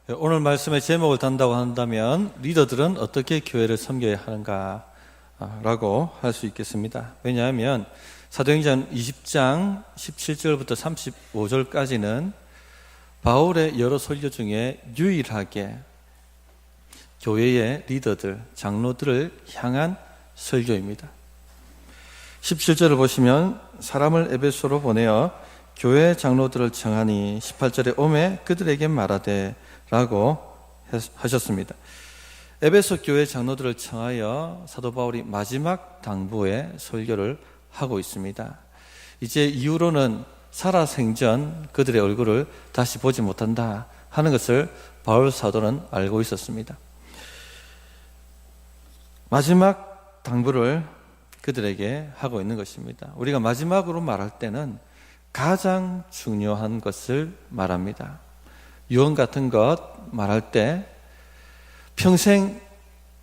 오늘 말씀의 제목을 단다고 한다면 리더들은 어떻게 교회를 섬겨야 하는가 라고 할 수 있겠습니다. 왜냐하면 사도행전 20장 17절부터 35절까지는 바울의 여러 설교 중에 유일하게 교회의 리더들, 장로들을 향한 설교입니다. 17절을 보시면 사람을 에베소로 보내어 교회 장로들을 청하니 18절에 오매 그들에게 말하되 라고 하셨습니다. 에베소 교회 장로들을 청하여 사도 바울이 마지막 당부의 설교를 하고 있습니다. 이제 이후로는 살아생전 그들의 얼굴을 다시 보지 못한다 하는 것을 바울 사도는 알고 있었습니다. 마지막 당부를 그들에게 하고 있는 것입니다. 우리가 마지막으로 말할 때는 가장 중요한 것을 말합니다. 유언 같은 것 말할 때 평생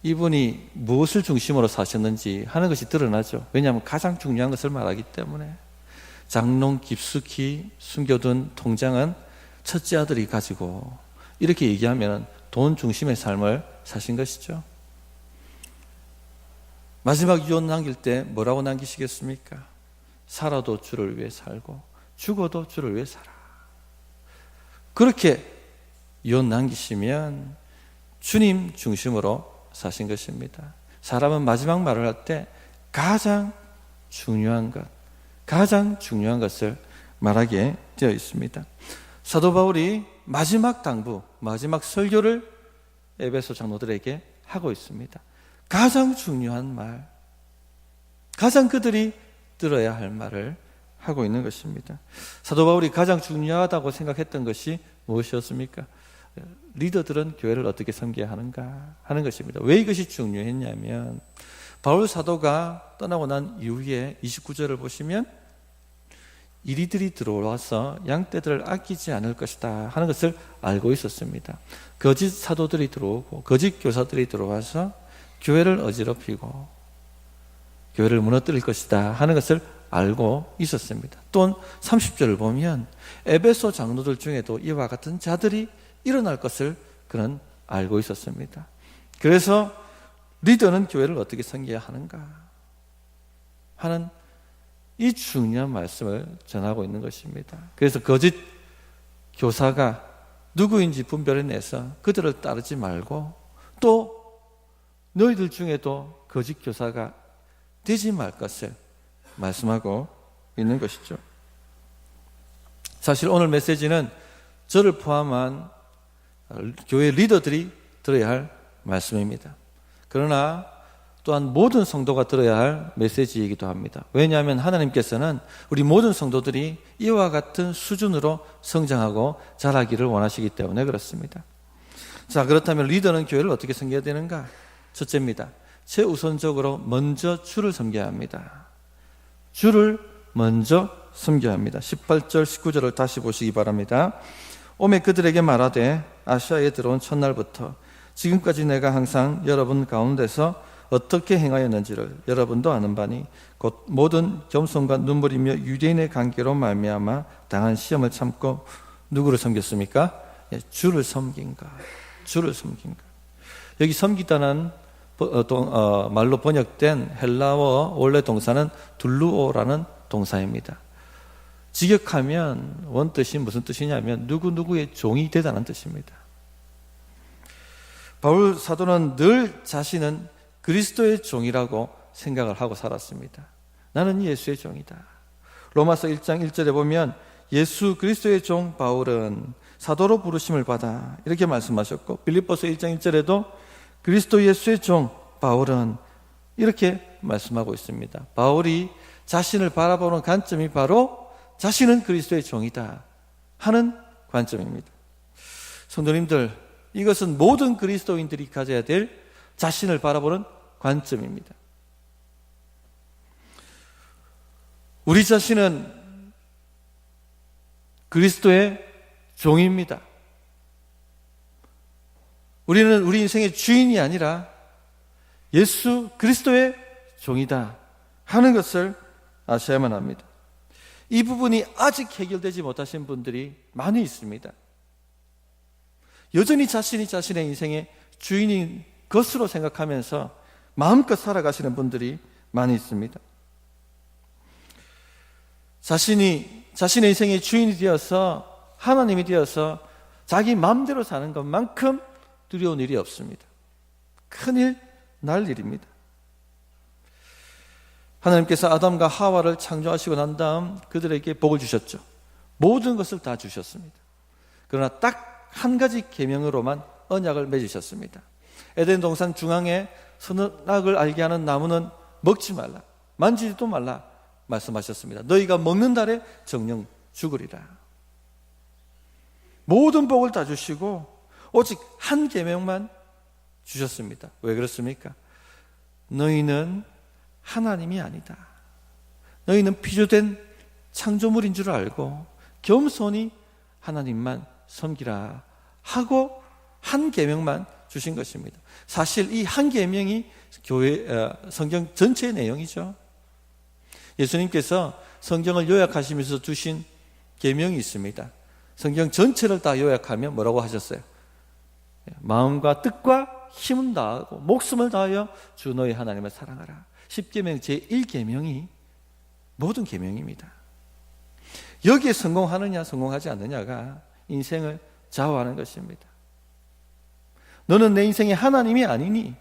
이분이 무엇을 중심으로 사셨는지 하는 것이 드러나죠. 왜냐하면 가장 중요한 것을 말하기 때문에. 장롱 깊숙이 숨겨둔 통장은 첫째 아들이 가지고, 이렇게 얘기하면 돈 중심의 삶을 사신 것이죠. 마지막 유언 남길 때 뭐라고 남기시겠습니까? 살아도 주를 위해 살고 죽어도 주를 위해 살아. 그렇게 유언 남기시면 주님 중심으로 사신 것입니다. 사람은 마지막 말을 할 때 가장 중요한 것을 말하게 되어 있습니다. 사도 바울이 마지막 당부, 마지막 설교를 에베소 장로들에게 하고 있습니다. 가장 중요한 말, 가장 그들이 들어야 할 말을 하고 있는 것입니다. 사도 바울이 가장 중요하다고 생각했던 것이 무엇이었습니까? 리더들은 교회를 어떻게 섬겨야 하는가 하는 것입니다. 왜 이것이 중요했냐면 바울 사도가 떠나고 난 이후에 29절을 보시면 이리들이 들어와서 양떼들을 아끼지 않을 것이다 하는 것을 알고 있었습니다. 거짓 사도들이 들어오고 거짓 교사들이 들어와서 교회를 어지럽히고 교회를 무너뜨릴 것이다 하는 것을 알고 있었습니다. 또 30절을 보면 에베소 장로들 중에도 이와 같은 자들이 일어날 것을 그는 알고 있었습니다. 그래서 리더는 교회를 어떻게 섬겨야 하는가 하는 이 중요한 말씀을 전하고 있는 것입니다. 그래서 거짓 교사가 누구인지 분별해내서 그들을 따르지 말고, 또 너희들 중에도 거짓 교사가 되지 말 것을 말씀하고 있는 것이죠. 사실 오늘 메시지는 저를 포함한 교회 리더들이 들어야 할 말씀입니다. 그러나 또한 모든 성도가 들어야 할 메시지이기도 합니다. 왜냐하면 하나님께서는 우리 모든 성도들이 이와 같은 수준으로 성장하고 자라기를 원하시기 때문에 그렇습니다. 자, 그렇다면 리더는 교회를 어떻게 섬겨야 되는가? 첫째입니다. 최우선적으로 먼저 주를 섬겨야 합니다. 주를 먼저 섬겨야 합니다. 18절 19절을 다시 보시기 바랍니다. 오매 그들에게 말하되 아시아에 들어온 첫날부터 지금까지 내가 항상 여러분 가운데서 어떻게 행하였는지를 여러분도 아는 바니 곧 모든 겸손과 눈물이며 유대인의 관계로 말미암아 당한 시험을 참고 누구를 섬겼습니까? 주를 섬긴 것. 주를 섬긴 것. 여기 섬기다는 말로 번역된 헬라어 원래 동사는 둘루오라는 동사입니다. 직역하면 원뜻이 무슨 뜻이냐면 누구누구의 종이 되다는 뜻입니다. 바울 사도는 늘 자신은 그리스도의 종이라고 생각을 하고 살았습니다. 나는 예수의 종이다. 로마서 1장 1절에 보면 예수 그리스도의 종 바울은 사도로 부르심을 받아 이렇게 말씀하셨고, 빌립보서 1장 1절에도 그리스도 예수의 종 바울은 이렇게 말씀하고 있습니다. 바울이 자신을 바라보는 관점이 바로 자신은 그리스도의 종이다 하는 관점입니다. 성도님들, 이것은 모든 그리스도인들이 가져야 될 자신을 바라보는 관점입니다. 우리 자신은 그리스도의 종입니다. 우리는 우리 인생의 주인이 아니라 예수 그리스도의 종이다 하는 것을 아셔야만 합니다. 이 부분이 아직 해결되지 못하신 분들이 많이 있습니다. 여전히 자신이 자신의 인생의 주인인 것으로 생각하면서 마음껏 살아가시는 분들이 많이 있습니다. 자신의 인생의 주인이 되어서, 하나님이 되어서 자기 마음대로 사는 것만큼 두려운 일이 없습니다. 큰일 날 일입니다. 하나님께서 아담과 하와를 창조하시고 난 다음 그들에게 복을 주셨죠. 모든 것을 다 주셨습니다. 그러나 딱 한 가지 계명으로만 언약을 맺으셨습니다. 에덴 동산 중앙에 선악을 알게 하는 나무는 먹지 말라, 만지지도 말라 말씀하셨습니다. 너희가 먹는 날에 정령 죽으리라. 모든 복을 다 주시고 오직 한 계명만 주셨습니다. 왜 그렇습니까? 너희는 하나님이 아니다. 너희는 피조된 창조물인 줄 알고 겸손히 하나님만 섬기라 하고 한 계명만 주신 것입니다. 사실 이 한 계명이 성경 전체의 내용이죠. 예수님께서 성경을 요약하시면서 주신 계명이 있습니다. 성경 전체를 다 요약하면 뭐라고 하셨어요? 마음과 뜻과 힘을 다하고 목숨을 다하여 주 너희 하나님을 사랑하라. 10계명 제1계명이 모든 계명입니다. 여기에 성공하느냐 성공하지 않느냐가 인생을 좌우하는 것입니다. 너는 내 인생의 하나님이 아니니,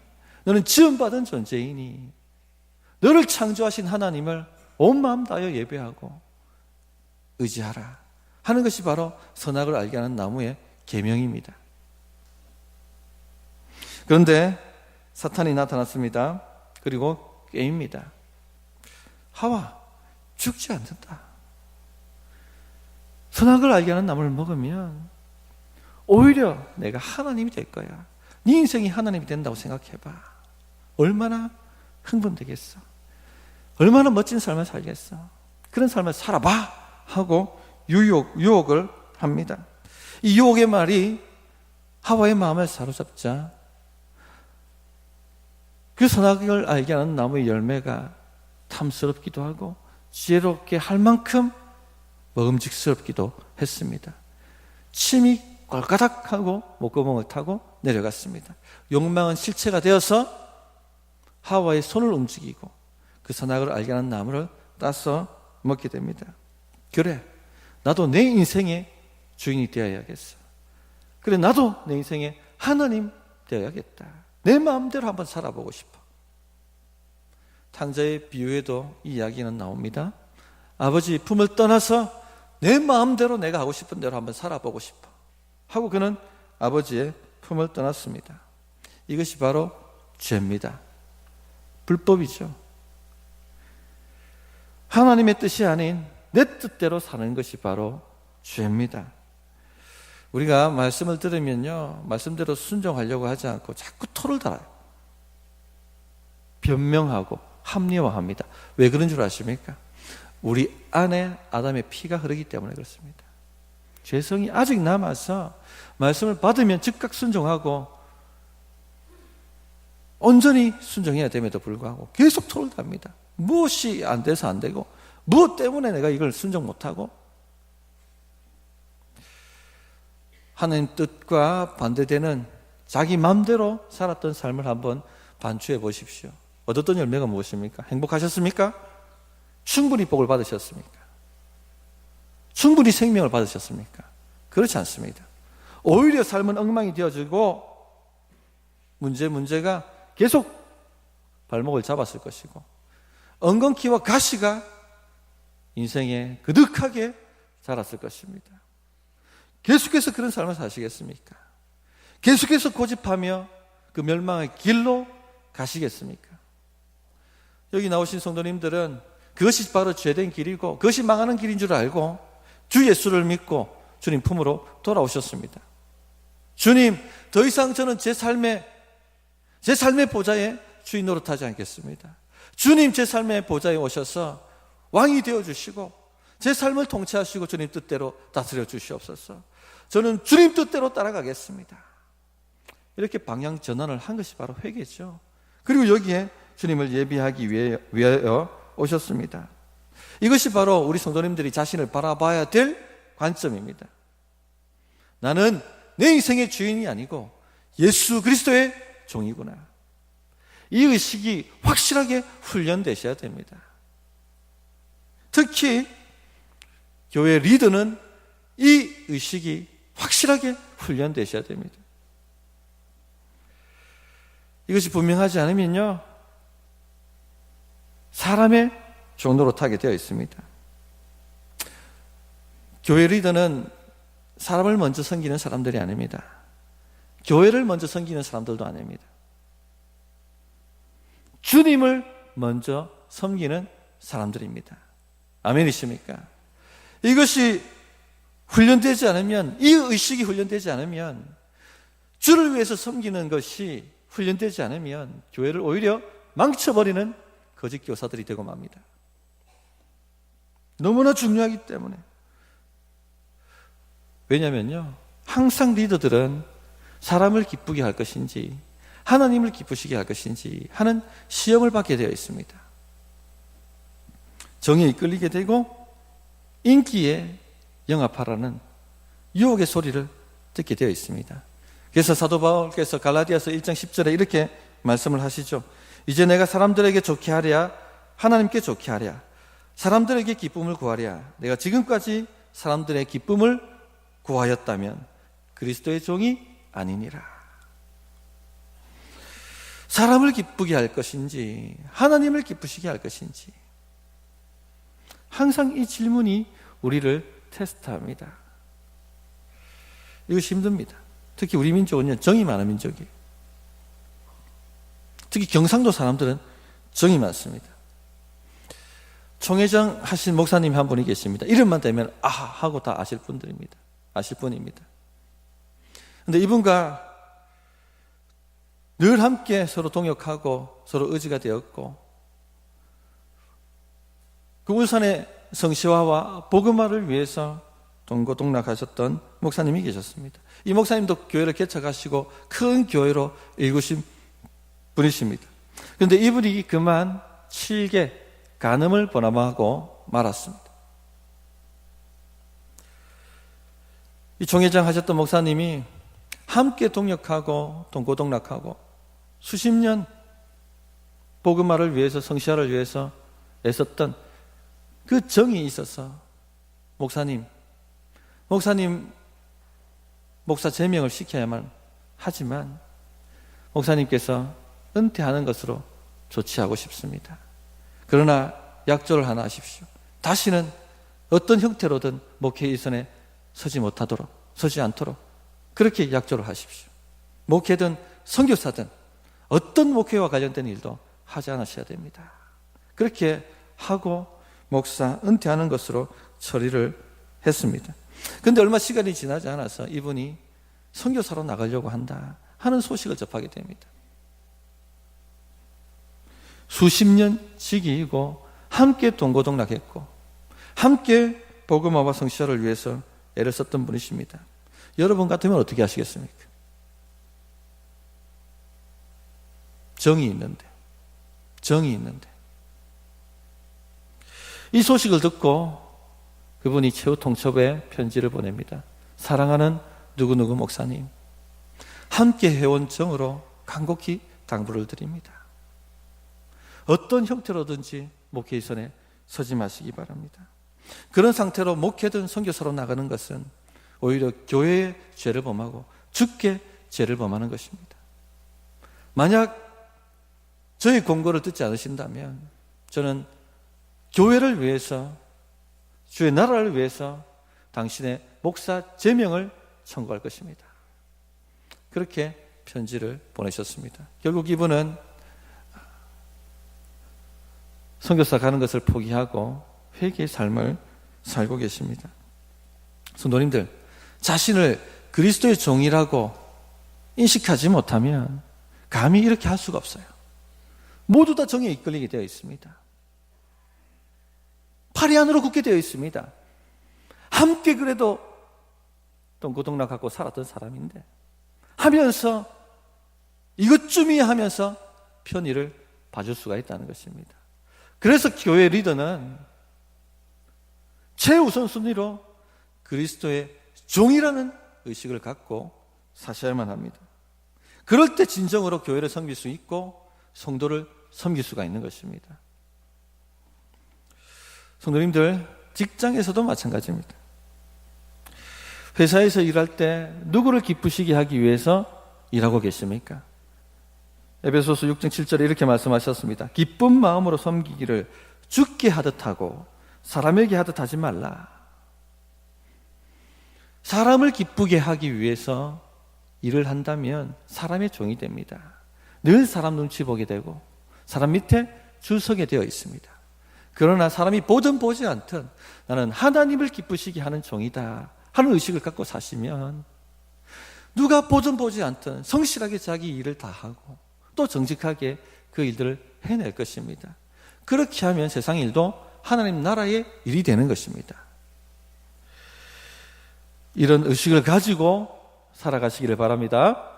너는 지음받은 존재이니, 너를 창조하신 하나님을 온 마음 다하여 예배하고 의지하라 하는 것이 바로 선악을 알게 하는 나무의 계명입니다. 그런데 사탄이 나타났습니다. 그리고 꾀입니다. 하와, 죽지 않는다. 선악을 알게 하는 나무를 먹으면 오히려 내가 하나님이 될 거야. 네 인생이 하나님이 된다고 생각해봐. 얼마나 흥분되겠어. 얼마나 멋진 삶을 살겠어. 그런 삶을 살아봐 하고 유혹을 합니다. 이 유혹의 말이 하와의 마음을 사로잡자 그 선악을 알게 하는 나무의 열매가 탐스럽기도 하고 지혜롭게 할 만큼 먹음직스럽기도 했습니다. 침이 꼴까닥하고 목구멍을 타고 내려갔습니다. 욕망은 실체가 되어서 하와의 손을 움직이고 그 선악을 알게 하는 나무를 따서 먹게 됩니다. 그래, 나도 내 인생의 주인이 되어야겠어. 그래, 나도 내 인생의 하나님 되어야겠다. 내 마음대로 한번 살아보고 싶어. 탕자의 비유에도 이 이야기는 나옵니다. 아버지 품을 떠나서 내 마음대로 내가 하고 싶은 대로 한번 살아보고 싶어 하고 그는 아버지의 품을 떠났습니다. 이것이 바로 죄입니다. 불법이죠. 하나님의 뜻이 아닌 내 뜻대로 사는 것이 바로 죄입니다. 우리가 말씀을 들으면요, 말씀대로 순종하려고 하지 않고 자꾸 토를 달아요. 변명하고 합리화합니다. 왜 그런 줄 아십니까? 우리 안에 아담의 피가 흐르기 때문에 그렇습니다. 죄성이 아직 남아서 말씀을 받으면 즉각 순종하고 온전히 순종해야 됨에도 불구하고 계속 토를 답니다. 무엇이 안 돼서 안 되고 무엇 때문에 내가 이걸 순종 못하고 하나님 뜻과 반대되는 자기 마음대로 살았던 삶을 한번 반추해 보십시오. 얻었던 열매가 무엇입니까? 행복하셨습니까? 충분히 복을 받으셨습니까? 충분히 생명을 받으셨습니까? 그렇지 않습니다. 오히려 삶은 엉망이 되어지고 문제가 계속 발목을 잡았을 것이고 엉겅퀴와 가시가 인생에 그득하게 자랐을 것입니다. 계속해서 그런 삶을 사시겠습니까? 계속해서 고집하며 그 멸망의 길로 가시겠습니까? 여기 나오신 성도님들은 그것이 바로 죄된 길이고 그것이 망하는 길인 줄 알고 주 예수를 믿고 주님 품으로 돌아오셨습니다. 주님, 더 이상 저는 제 삶의 보좌에 주인 노릇하지 않겠습니다. 주님, 제 삶의 보좌에 오셔서 왕이 되어주시고 제 삶을 통치하시고 주님 뜻대로 다스려 주시옵소서. 저는 주님 뜻대로 따라가겠습니다. 이렇게 방향 전환을 한 것이 바로 회개죠. 그리고 여기에 주님을 예비하기 위하여 오셨습니다. 이것이 바로 우리 성도님들이 자신을 바라봐야 될 관점입니다. 나는 내 인생의 주인이 아니고 예수 그리스도의 종이구나. 이 의식이 확실하게 훈련되셔야 됩니다. 특히 교회 리더는 이 의식이 확실하게 훈련되셔야 됩니다. 이것이 분명하지 않으면요, 사람의 종로로 타게 되어 있습니다. 교회 리더는 사람을 먼저 섬기는 사람들이 아닙니다. 교회를 먼저 섬기는 사람들도 아닙니다. 주님을 먼저 섬기는 사람들입니다. 아멘이십니까? 이것이 훈련되지 않으면, 이 의식이 훈련되지 않으면, 주를 위해서 섬기는 것이 훈련되지 않으면 교회를 오히려 망쳐버리는 거짓 교사들이 되고 맙니다. 너무나 중요하기 때문에. 왜냐면요, 항상 리더들은 사람을 기쁘게 할 것인지 하나님을 기쁘시게 할 것인지 하는 시험을 받게 되어 있습니다. 정에 이끌리게 되고 인기에 영합하라는 유혹의 소리를 듣게 되어 있습니다. 그래서 사도 바울께서 갈라디아서 1장 10절에 이렇게 말씀을 하시죠. 이제 내가 사람들에게 좋게 하랴 하나님께 좋게 하랴 사람들에게 기쁨을 구하랴 내가 지금까지 사람들의 기쁨을 구하였다면 그리스도의 종이 아니니라. 사람을 기쁘게 할 것인지 하나님을 기쁘시게 할 것인지 항상 이 질문이 우리를 테스트합니다. 이것이 힘듭니다. 특히 우리 민족은 정이 많은 민족이에요. 특히 경상도 사람들은 정이 많습니다. 총회장 하신 목사님 한 분이 계십니다. 이름만 대면 아하 하고 다 아실 분들입니다. 아실 분입니다. 그런데 이분과 늘 함께 서로 동역하고 서로 의지가 되었고 그 울산의 성시화와 복음화를 위해서 동고동락하셨던 목사님이 계셨습니다. 이 목사님도 교회를 개척하시고 큰 교회로 일구신 분이십니다. 그런데 이분이 그만 7개 간음을 범하고 말았습니다. 이 총회장 하셨던 목사님이 함께 동역하고 동고동락하고 수십 년 복음화를 위해서 성시화를 위해서 애썼던 그 정이 있어서 목사님 목사 제명을 시켜야만 하지만 목사님께서 은퇴하는 것으로 조치하고 싶습니다. 그러나 약조를 하나 하십시오. 다시는 어떤 형태로든 목회 이선에 서지 않도록 그렇게 약조를 하십시오. 목회든 선교사든 어떤 목회와 관련된 일도 하지 않으셔야 됩니다. 그렇게 하고 목사 은퇴하는 것으로 처리를 했습니다. 그런데 얼마 시간이 지나지 않아서 이분이 선교사로 나가려고 한다 하는 소식을 접하게 됩니다. 수십 년 지기이고 함께 동고동락했고 함께 복음화와 성시화를 위해서 애를 썼던 분이십니다. 여러분 같으면 어떻게 하시겠습니까? 정이 있는데 이 소식을 듣고 그분이 최후 통첩에 편지를 보냅니다. 사랑하는 누구누구 목사님, 함께 해온 정으로 간곡히 당부를 드립니다. 어떤 형태로든지 목회 이선에 서지 마시기 바랍니다. 그런 상태로 목회든 선교사로 나가는 것은 오히려 교회의 죄를 범하고 주께 죄를 범하는 것입니다. 만약 저희 권고를 듣지 않으신다면 저는 교회를 위해서 주의 나라를 위해서 당신의 목사 제명을 청구할 것입니다. 그렇게 편지를 보내셨습니다. 결국 이분은 선교사 가는 것을 포기하고 회개의 삶을 살고 계십니다. 성도님들, 자신을 그리스도의 종이라고 인식하지 못하면 감히 이렇게 할 수가 없어요. 모두 다 정에 이끌리게 되어 있습니다. 팔이 안으로 굳게 되어 있습니다. 함께 그래도 동고동락하고 살았던 사람인데 하면서 이것쯤이야 하면서 편의를 봐줄 수가 있다는 것입니다. 그래서 교회 리더는 최우선순위로 그리스도의 종이라는 의식을 갖고 사셔야만 합니다. 그럴 때 진정으로 교회를 섬길 수 있고 성도를 섬길 수가 있는 것입니다. 성도님들, 직장에서도 마찬가지입니다. 회사에서 일할 때 누구를 기쁘시게 하기 위해서 일하고 계십니까? 에베소서 6장 7절에 이렇게 말씀하셨습니다. 기쁜 마음으로 섬기기를 주께 하듯 하고 사람에게 하듯 하지 말라. 사람을 기쁘게 하기 위해서 일을 한다면 사람의 종이 됩니다. 늘 사람 눈치 보게 되고 사람 밑에 줄 서게 되어 있습니다. 그러나 사람이 보든 보지 않든 나는 하나님을 기쁘시게 하는 종이다 하는 의식을 갖고 사시면 누가 보든 보지 않든 성실하게 자기 일을 다 하고 또 정직하게 그 일들을 해낼 것입니다. 그렇게 하면 세상 일도 하나님 나라의 일이 되는 것입니다. 이런 의식을 가지고 살아가시기를 바랍니다.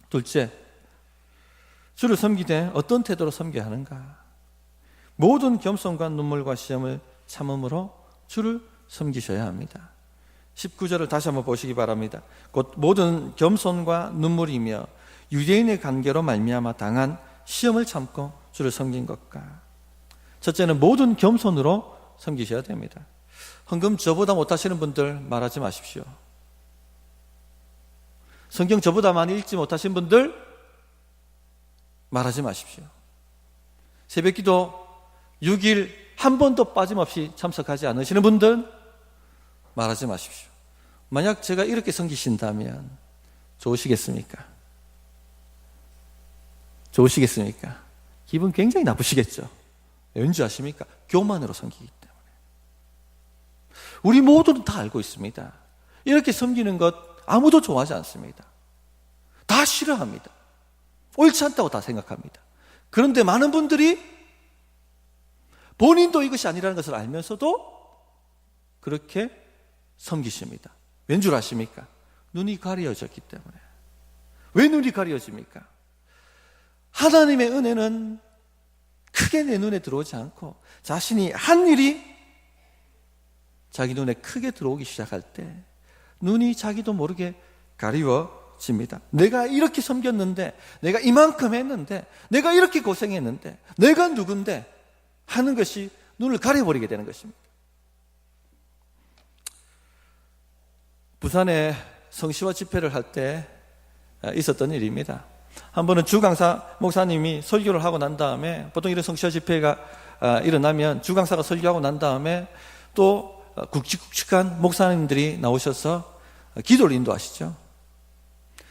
둘째, 주를 섬기되 어떤 태도로 섬겨야 하는가? 모든 겸손과 눈물과 시험을 참음으로 주를 섬기셔야 합니다. 19절을 다시 한번 보시기 바랍니다. 곧 모든 겸손과 눈물이며 유대인의 관계로 말미암아 당한 시험을 참고 주를 섬긴 것과, 첫째는 모든 겸손으로 섬기셔야 됩니다. 헌금 저보다 못하시는 분들 말하지 마십시오. 성경 저보다 많이 읽지 못하신 분들 말하지 마십시오. 새벽기도 6일 한 번도 빠짐없이 참석하지 않으시는 분들 말하지 마십시오. 만약 제가 이렇게 섬기신다면 좋으시겠습니까? 좋으시겠습니까? 기분 굉장히 나쁘시겠죠. 왠지 아십니까? 교만으로 섬기기 때문에. 우리 모두는 다 알고 있습니다. 이렇게 섬기는 것 아무도 좋아하지 않습니다. 다 싫어합니다. 옳지 않다고 다 생각합니다. 그런데 많은 분들이 본인도 이것이 아니라는 것을 알면서도 그렇게 섬기십니다. 왠 줄 아십니까? 눈이 가려졌기 때문에. 왜 눈이 가려집니까? 하나님의 은혜는 크게 내 눈에 들어오지 않고 자신이 한 일이 자기 눈에 크게 들어오기 시작할 때 눈이 자기도 모르게 가리워집니다. 내가 이렇게 섬겼는데, 내가 이만큼 했는데, 내가 이렇게 고생했는데, 내가 누군데 하는 것이 눈을 가려버리게 되는 것입니다. 부산에 성시와 집회를 할 때 있었던 일입니다. 한 번은 주강사 목사님이 설교를 하고 난 다음에, 보통 이런 성시와 집회가 일어나면 주강사가 설교하고 난 다음에 또 굵직굵직한 목사님들이 나오셔서 기도를 인도하시죠.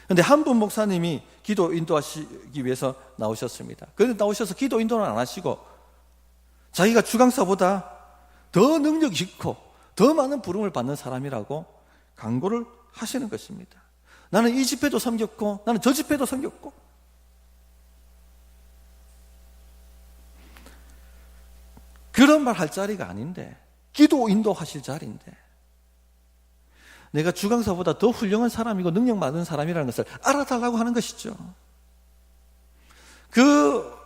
그런데 한 분 목사님이 기도 인도하시기 위해서 나오셨습니다. 그런데 나오셔서 기도 인도는 안 하시고 자기가 주강사보다 더 능력이 있고 더 많은 부름을 받는 사람이라고 강구를 하시는 것입니다. 나는 이 집회도 섬겼고 나는 저 집회도 섬겼고. 그런 말 할 자리가 아닌데, 기도 인도하실 자리인데, 내가 주강사보다 더 훌륭한 사람이고 능력 많은 사람이라는 것을 알아달라고 하는 것이죠. 그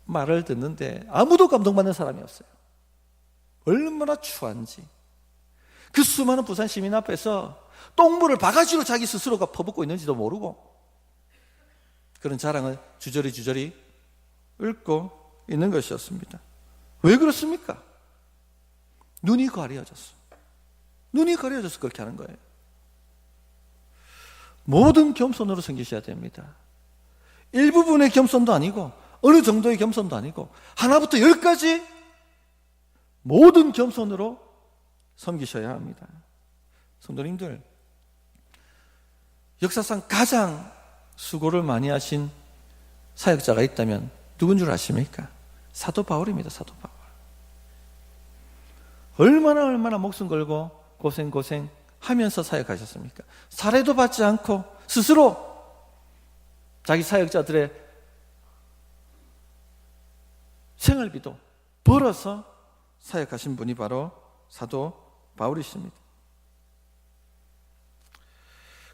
말을 듣는데 아무도 감동받는 사람이 없어요. 얼마나 추한지. 그 수많은 부산 시민 앞에서 똥물을 바가지로 자기 스스로가 퍼붓고 있는지도 모르고 그런 자랑을 주저리 읊고 있는 것이었습니다. 왜 그렇습니까? 눈이 가려졌어. 눈이 가려져서 그렇게 하는 거예요. 모든 겸손으로 섬기셔야 됩니다. 일부분의 겸손도 아니고 어느 정도의 겸손도 아니고 하나부터 10까지 모든 겸손으로 섬기셔야 합니다. 성도님들, 역사상 가장 수고를 많이 하신 사역자가 있다면 누군 줄 아십니까? 사도 바울입니다. 사도 바울. 얼마나 목숨 걸고 고생 하면서 사역하셨습니까? 살해도 받지 않고 스스로 자기 사역자들의 생활비도 벌어서 사역하신 분이 바로 사도 바울이십니다.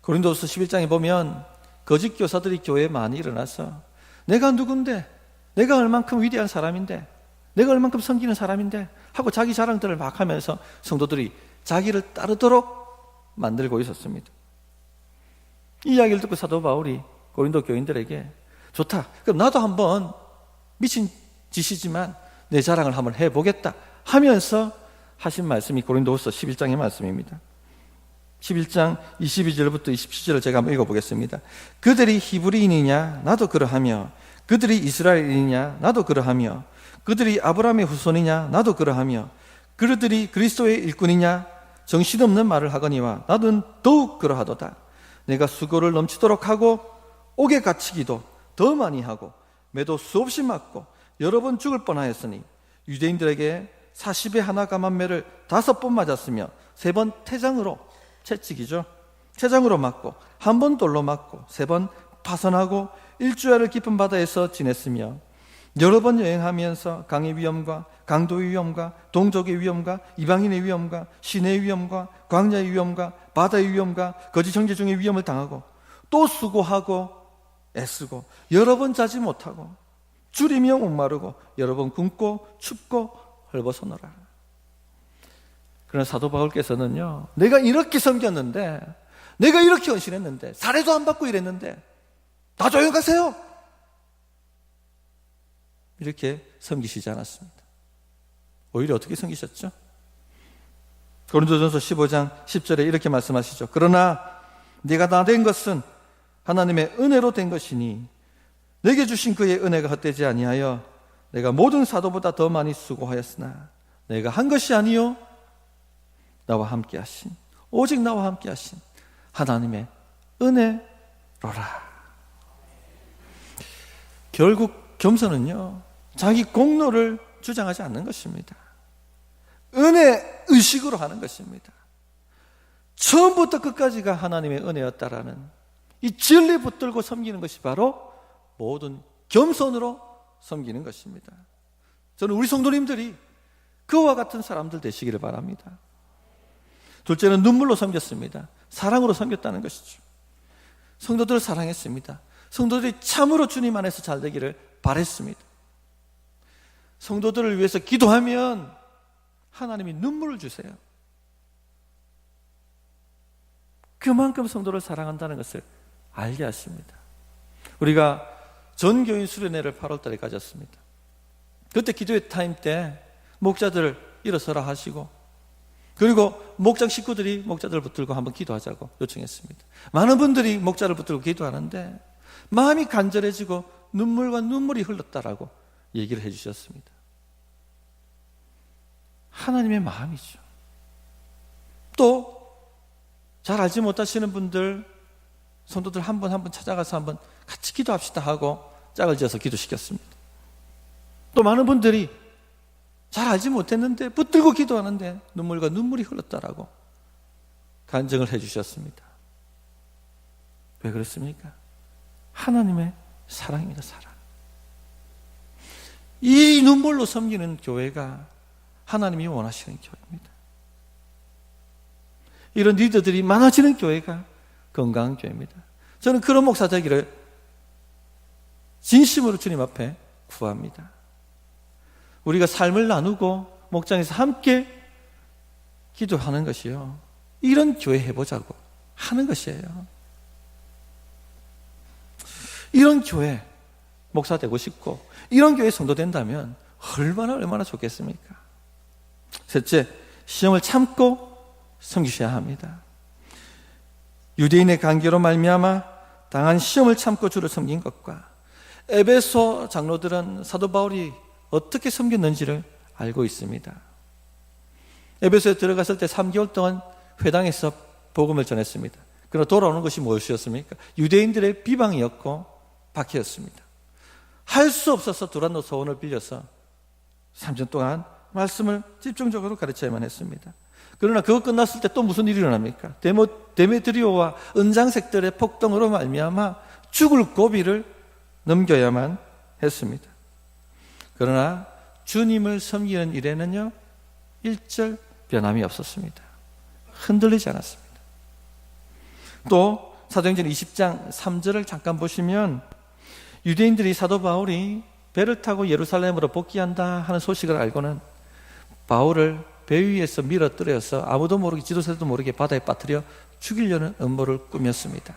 고린도서 11장에 보면 거짓 교사들이 교회에 많이 일어나서 내가 누군데, 내가 얼만큼 위대한 사람인데, 내가 얼만큼 섬기는 사람인데 하고 자기 자랑들을 막 하면서 성도들이 자기를 따르도록 만들고 있었습니다. 이 이야기를 듣고 사도 바울이 고린도 교인들에게 좋다, 그럼 나도 한번 미친 짓이지만 내 자랑을 한번 해보겠다 하면서 하신 말씀이 고린도후서 11장의 말씀입니다. 11장 22절부터 27절을 제가 한번 읽어보겠습니다. 그들이 히브리인이냐 나도 그러하며, 그들이 이스라엘인이냐 나도 그러하며, 그들이 아브라함의 후손이냐 나도 그러하며, 그들이 그리스도의 일꾼이냐 정신없는 말을 하거니와 나는 더욱 그러하도다. 내가 수고를 넘치도록 하고 옥에 갇히기도 더 많이 하고 매도 수없이 맞고 여러 번 죽을 뻔하였으니 유대인들에게 40에 하나 감한매를 5번 맞았으며 3번 태장으로, 채찍이죠, 태장으로 맞고 1번 돌로 맞고 3번 파선하고 일주일을 깊은 바다에서 지냈으며 여러 번 여행하면서 강의 위험과 강도의 위험과 동족의 위험과 이방인의 위험과 시내의 위험과 광야의 위험과 바다의 위험과 거짓 형제 중의 위험을 당하고 또 수고하고 애쓰고 여러 번 자지 못하고 줄이며 목마르고 여러 번 굶고 춥고 헐벗어노라. 그러나 사도 바울께서는요, 내가 이렇게 섬겼는데, 내가 이렇게 헌신했는데, 살해도 안 받고 이랬는데 다 조용하세요, 이렇게 섬기시지 않았습니다. 오히려 어떻게 섬기셨죠? 고린도전서 15장 10절에 이렇게 말씀하시죠. 그러나 네가 다 된 것은 하나님의 은혜로 된 것이니 내게 주신 그의 은혜가 헛되지 아니하여 내가 모든 사도보다 더 많이 수고하였으나 내가 한 것이 아니요 나와 함께 하신, 오직 나와 함께 하신 하나님의 은혜로라. 결국 겸손은요, 자기 공로를 주장하지 않는 것입니다. 은혜 의식으로 하는 것입니다. 처음부터 끝까지가 하나님의 은혜였다라는 이 진리 붙들고 섬기는 것이 바로 모든 겸손으로 섬기는 것입니다. 저는 우리 성도님들이 그와 같은 사람들 되시기를 바랍니다. 둘째는 눈물로 섬겼습니다. 사랑으로 섬겼다는 것이죠. 성도들을 사랑했습니다. 성도들이 참으로 주님 안에서 잘 되기를 바랬습니다. 성도들을 위해서 기도하면 하나님이 눈물을 주세요. 그만큼 성도를 사랑한다는 것을 알게 하십니다. 우리가 전교인 수련회를 8월 달에 가졌습니다. 그때 기도회 타임 때 목자들 일어서라 하시고, 그리고 목장 식구들이 목자들을 붙들고 한번 기도하자고 요청했습니다. 많은 분들이 목자를 붙들고 기도하는데 마음이 간절해지고 눈물과 눈물이 흘렀다라고 얘기를 해주셨습니다. 하나님의 마음이죠. 또 잘 알지 못하시는 분들, 성도들 한 분 한 분 찾아가서 한번 같이 기도합시다 하고 짝을 지어서 기도시켰습니다. 또 많은 분들이 잘 알지 못했는데 붙들고 기도하는데 눈물과 눈물이 흘렀다라고 간증을 해주셨습니다. 왜 그렇습니까? 하나님의 사랑입니다. 사랑. 이 눈물로 섬기는 교회가 하나님이 원하시는 교회입니다. 이런 리더들이 많아지는 교회가 건강한 교회입니다. 저는 그런 목사 되기를 진심으로 주님 앞에 구합니다. 우리가 삶을 나누고 목장에서 함께 기도하는 것이요, 이런 교회 해보자고 하는 것이에요. 이런 교회 목사 되고 싶고 이런 교회 성도 된다면 얼마나 좋겠습니까? 셋째, 시험을 참고 섬기셔야 합니다. 유대인의 관계로 말미암아 당한 시험을 참고 주를 섬긴 것과 에베소 장로들은 사도 바울이 어떻게 섬겼는지를 알고 있습니다. 에베소에 들어갔을 때 3개월 동안 회당에서 복음을 전했습니다. 그러나 돌아오는 것이 무엇이었습니까? 유대인들의 비방이었고 박해였습니다. 할 수 없어서 두란노 소원을 빌려서 3년 동안 말씀을 집중적으로 가르쳐야만 했습니다. 그러나 그거 끝났을 때 또 무슨 일이 일어납니까? 데메드리오와 은장색들의 폭동으로 말미암아 죽을 고비를 넘겨야만 했습니다. 그러나 주님을 섬기는 일에는요, 일절 변함이 없었습니다. 흔들리지 않았습니다. 또 사도행전 20장 3절을 잠깐 보시면 유대인들이 사도 바울이 배를 타고 예루살렘으로 복귀한다 하는 소식을 알고는 바울을 배 위에서 밀어뜨려서 아무도 모르게, 지도자도 모르게 바다에 빠뜨려 죽이려는 음모를 꾸몄습니다.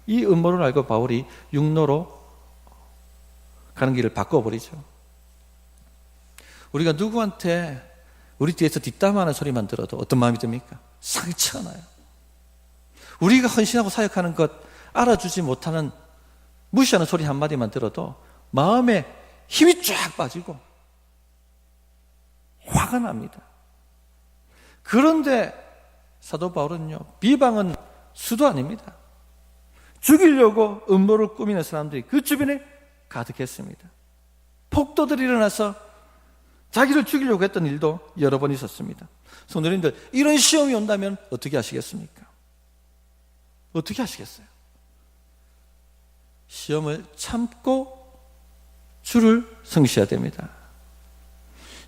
이 음모를 알고 바울이 육로로 가는 길을 바꿔버리죠. 우리가 누구한테 우리 뒤에서 뒷담화하는 소리만 들어도 어떤 마음이 듭니까? 상처가 나요. 우리가 헌신하고 사역하는 것 알아주지 못하는 무시하는 소리 한마디만 들어도 마음에 힘이 쫙 빠지고 화가 납니다. 그런데 사도 바울은요, 비방은 수도 아닙니다. 죽이려고 음모를 꾸미는 사람들이 그 주변에 가득했습니다. 폭도들이 일어나서 자기를 죽이려고 했던 일도 여러 번 있었습니다. 성도님들, 이런 시험이 온다면 어떻게 하시겠습니까? 어떻게 하시겠어요? 시험을 참고 주를 성시해야 됩니다.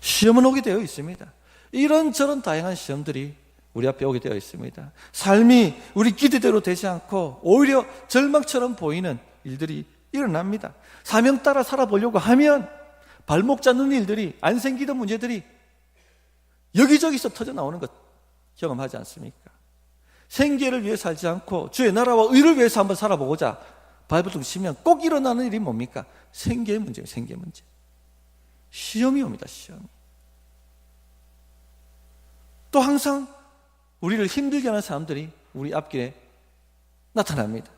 시험은 오게 되어 있습니다. 이런저런 다양한 시험들이 우리 앞에 오게 되어 있습니다. 삶이 우리 기대대로 되지 않고 오히려 절망처럼 보이는 일들이 일어납니다. 사명 따라 살아보려고 하면 발목 잡는 일들이, 안 생기던 문제들이 여기저기서 터져 나오는 것 경험하지 않습니까? 생계를 위해 살지 않고 주의 나라와 의를 위해서 한번 살아보고자 발버둥 치면 꼭 일어나는 일이 뭡니까? 생계의 문제예요. 생계 문제. 시험이 옵니다. 시험이. 또 항상 우리를 힘들게 하는 사람들이 우리 앞길에 나타납니다.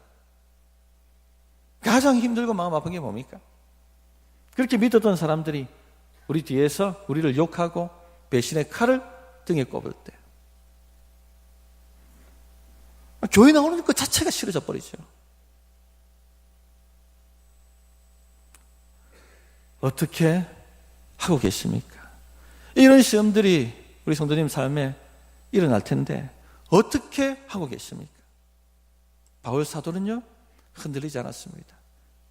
가장 힘들고 마음 아픈 게 뭡니까? 그렇게 믿었던 사람들이 우리 뒤에서 우리를 욕하고 배신의 칼을 등에 꼽을 때, 교회 나오는 것 자체가 싫어져 버리죠. 어떻게 하고 계십니까? 이런 시험들이 우리 성도님 삶에 일어날 텐데 어떻게 하고 계십니까? 바울 사도는요, 흔들리지 않았습니다.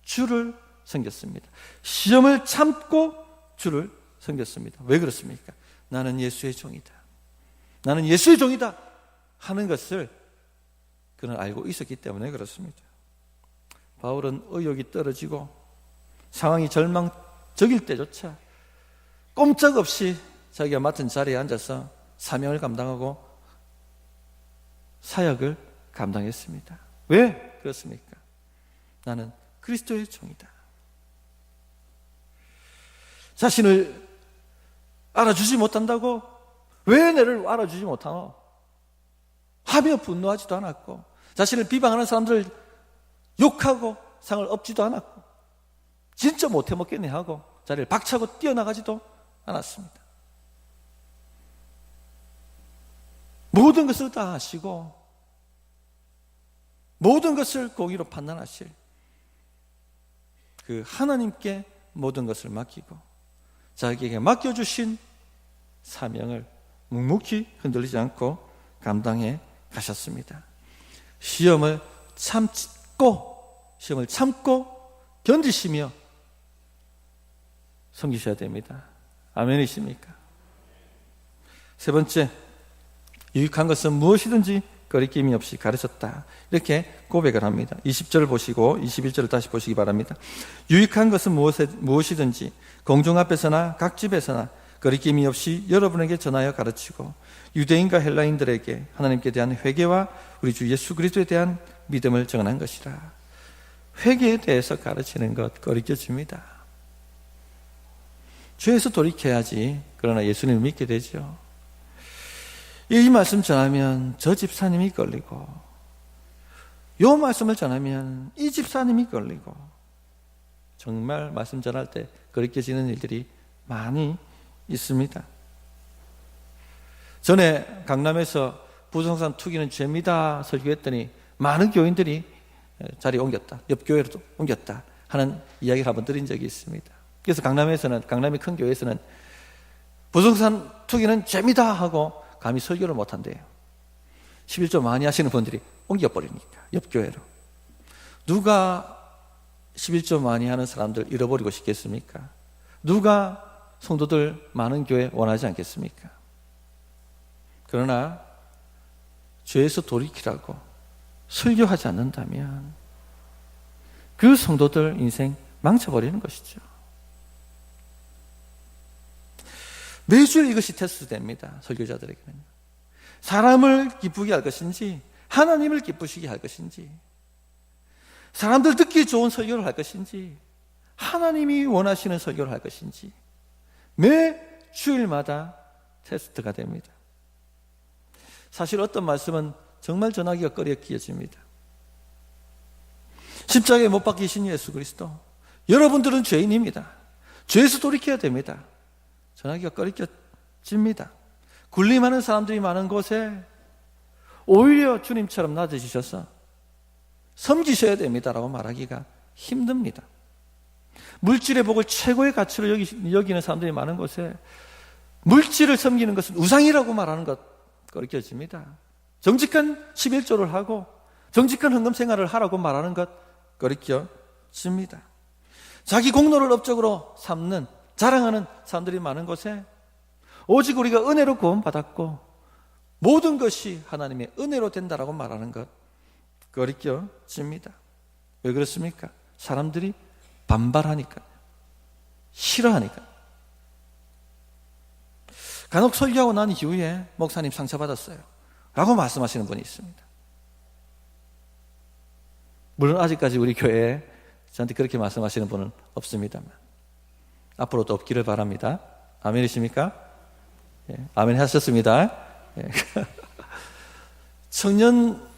주를 섬겼습니다. 시험을 참고 주를 섬겼습니다. 왜 그렇습니까? 나는 예수의 종이다. 나는 예수의 종이다 하는 것을 그는 알고 있었기 때문에 그렇습니다. 바울은 의욕이 떨어지고 상황이 절망적일 때조차 꼼짝없이 자기가 맡은 자리에 앉아서 사명을 감당하고 사역을 감당했습니다. 왜 그렇습니까? 나는 그리스도의 종이다. 자신을 알아주지 못한다고 왜 나를 알아주지 못하노? 하며 분노하지도 않았고, 자신을 비방하는 사람들을 욕하고 상을 엎지도 않았고, 진짜 못해 먹겠네 하고 자리를 박차고 뛰어나가지도 않았습니다. 모든 것을 다 하시고 모든 것을 공의로 판단하실 그 하나님께 모든 것을 맡기고 자기에게 맡겨주신 사명을 묵묵히 흔들리지 않고 감당해 가셨습니다. 시험을 참고 견디시며 섬기셔야 됩니다. 아멘이십니까? 세 번째, 유익한 것은 무엇이든지 거리낌이 없이 가르쳤다. 이렇게 고백을 합니다. 20절 보시고 21절을 다시 보시기 바랍니다. 유익한 것은 무엇이든지 공중 앞에서나 각 집에서나 거리낌이 없이 여러분에게 전하여 가르치고 유대인과 헬라인들에게 하나님께 대한 회개와 우리 주 예수 그리스도에 대한 믿음을 전한 것이라. 회개에 대해서 가르치는 것 거리껴집니다. 죄에서 돌이켜야지. 그러나 예수님을 믿게 되죠. 이 말씀 전하면 저 집사님이 걸리고, 이 말씀을 전하면 이 집사님이 걸리고, 정말 말씀 전할 때 거리껴지는 일들이 많이 있습니다. 전에 강남에서 부동산 투기는 죄입니다 설교했더니 많은 교인들이 자리에 옮겼다, 옆 교회로 옮겼다 하는 이야기를 한번 드린 적이 있습니다. 그래서 강남의 큰 교회에서는 부동산 투기는 죄입니다 하고 감히 설교를 못한대요. 11조 많이 하시는 분들이 옮겨버리니까 옆 교회로. 누가 11조 많이 하는 사람들 잃어버리고 싶겠습니까? 누가 성도들 많은 교회 원하지 않겠습니까? 그러나 죄에서 돌이키라고 설교하지 않는다면 그 성도들 인생 망쳐버리는 것이죠. 매주 이것이 테스트됩니다. 설교자들에게는. 사람을 기쁘게 할 것인지 하나님을 기쁘시게 할 것인지, 사람들 듣기 좋은 설교를 할 것인지, 하나님이 원하시는 설교를 할 것인지 매 주일마다 테스트가 됩니다. 사실 어떤 말씀은 정말 전하기가 꺼려지집니다. 십자가에 못 박히신 예수 그리스도, 여러분들은 죄인입니다. 죄에서 돌이켜야 됩니다. 전하기가 꺼려집니다. 군림하는 사람들이 많은 곳에 오히려 주님처럼 낮아지셔서 섬기셔야 됩니다라고 말하기가 힘듭니다. 물질의 복을 최고의 가치로 여기는 사람들이 많은 곳에 물질을 섬기는 것은 우상이라고 말하는 것 꺼려집니다. 정직한 11조를 하고 정직한 헌금 생활을 하라고 말하는 것 꺼려집니다. 자기 공로를 업적으로 삼는, 자랑하는 사람들이 많은 곳에 오직 우리가 은혜로 구원받았고 모든 것이 하나님의 은혜로 된다라고 말하는 것 꺼려집니다. 왜 그렇습니까? 사람들이 반발하니까, 싫어하니까. 간혹 설교하고 난 이후에 목사님 상처받았어요 라고 말씀하시는 분이 있습니다. 물론 아직까지 우리 교회에 저한테 그렇게 말씀하시는 분은 없습니다만 앞으로도 없기를 바랍니다. 아멘이십니까? 예, 아멘 하셨습니다. 예. 청년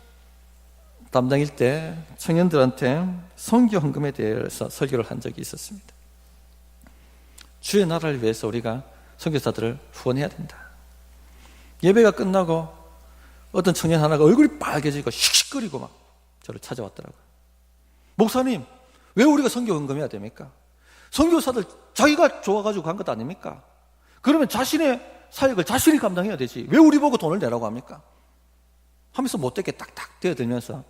담당일 때 청년들한테 선교 헌금에 대해서 설교를 한 적이 있었습니다. 주의 나라를 위해서 우리가 선교사들을 후원해야 된다. 예배가 끝나고 어떤 청년 하나가 얼굴이 빨개지고 씩씩거리고 막 저를 찾아왔더라고요. 목사님, 왜 우리가 선교 헌금해야 됩니까? 선교사들 자기가 좋아가지고 간 것 아닙니까? 그러면 자신의 사역을 자신이 감당해야 되지 왜 우리 보고 돈을 내라고 합니까? 하면서 못되게 딱딱 대어들면서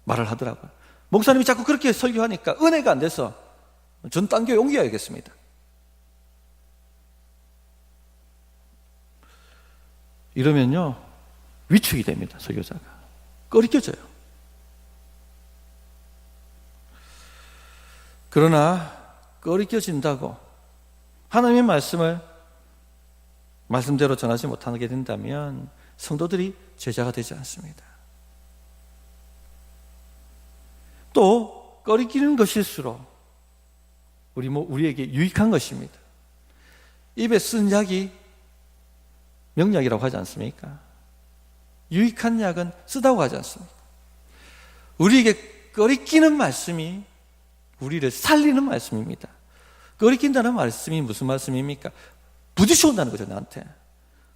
말을 하더라고요. 목사님이 자꾸 그렇게 설교하니까 은혜가 안 돼서 전 딴 교회 옮겨야겠습니다. 이러면요 위축이 됩니다. 설교자가 꺼리껴져요. 그러나 꺼리껴진다고 하나님의 말씀을 말씀대로 전하지 못하게 된다면 성도들이 제자가 되지 않습니다. 또 꺼리끼는 것일수록 우리에게 유익한 것입니다. 입에 쓴 약이 명약이라고 하지 않습니까? 유익한 약은 쓰다고 하지 않습니까? 우리에게 꺼리끼는 말씀이 우리를 살리는 말씀입니다. 꺼리낀다는 말씀이 무슨 말씀입니까? 부딪혀온다는 거죠. 나한테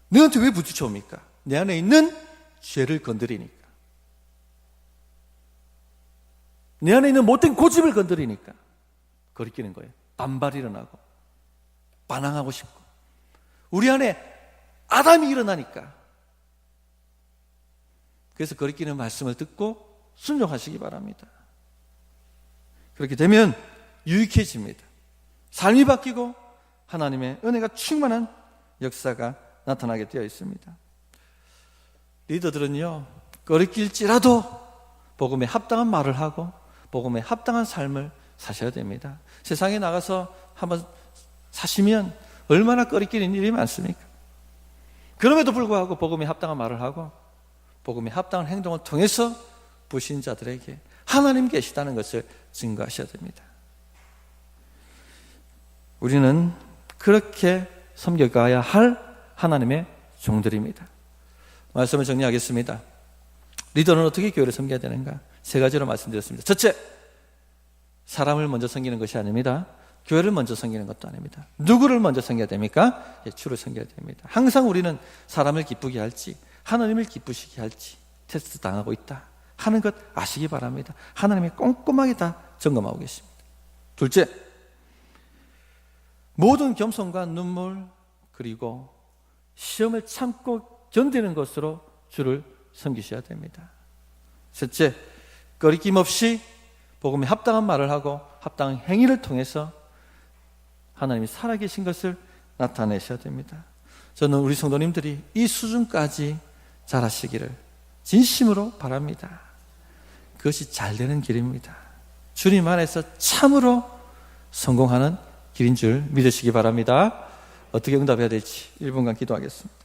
왜 부딪혀옵니까? 내 안에 있는 죄를 건드리니까, 내 안에 있는 못된 고집을 건드리니까 거리끼는 거예요. 반발이 일어나고 반항하고 싶고 우리 안에 아담이 일어나니까. 그래서 거리끼는 말씀을 듣고 순종하시기 바랍니다. 그렇게 되면 유익해집니다. 삶이 바뀌고 하나님의 은혜가 충만한 역사가 나타나게 되어 있습니다. 리더들은요 거리낄지라도 복음에 합당한 말을 하고 복음에 합당한 삶을 사셔야 됩니다. 세상에 나가서 한번 사시면 얼마나 꺼리끼는 일이 많습니까? 그럼에도 불구하고 복음에 합당한 말을 하고 복음에 합당한 행동을 통해서 불신자들에게 하나님 계시다는 것을 증거하셔야 됩니다. 우리는 그렇게 섬겨가야 할 하나님의 종들입니다. 말씀을 정리하겠습니다. 리더는 어떻게 교회를 섬겨야 되는가? 세 가지로 말씀드렸습니다. 첫째, 사람을 먼저 섬기는 것이 아닙니다. 교회를 먼저 섬기는 것도 아닙니다. 누구를 먼저 섬겨야 됩니까? 주를 섬겨야 됩니다. 항상 우리는 사람을 기쁘게 할지 하나님을 기쁘시게 할지 테스트 당하고 있다 하는 것 아시기 바랍니다. 하나님이 꼼꼼하게 다 점검하고 계십니다. 둘째, 모든 겸손과 눈물 그리고 시험을 참고 견디는 것으로 주를 섬기셔야 됩니다. 셋째, 거리낌 없이 복음에 합당한 말을 하고 합당한 행위를 통해서 하나님이 살아계신 것을 나타내셔야 됩니다. 저는 우리 성도님들이 이 수준까지 잘하시기를 진심으로 바랍니다. 그것이 잘 되는 길입니다. 주님 안에서 참으로 성공하는 길인 줄 믿으시기 바랍니다. 어떻게 응답해야 될지 1분간 기도하겠습니다.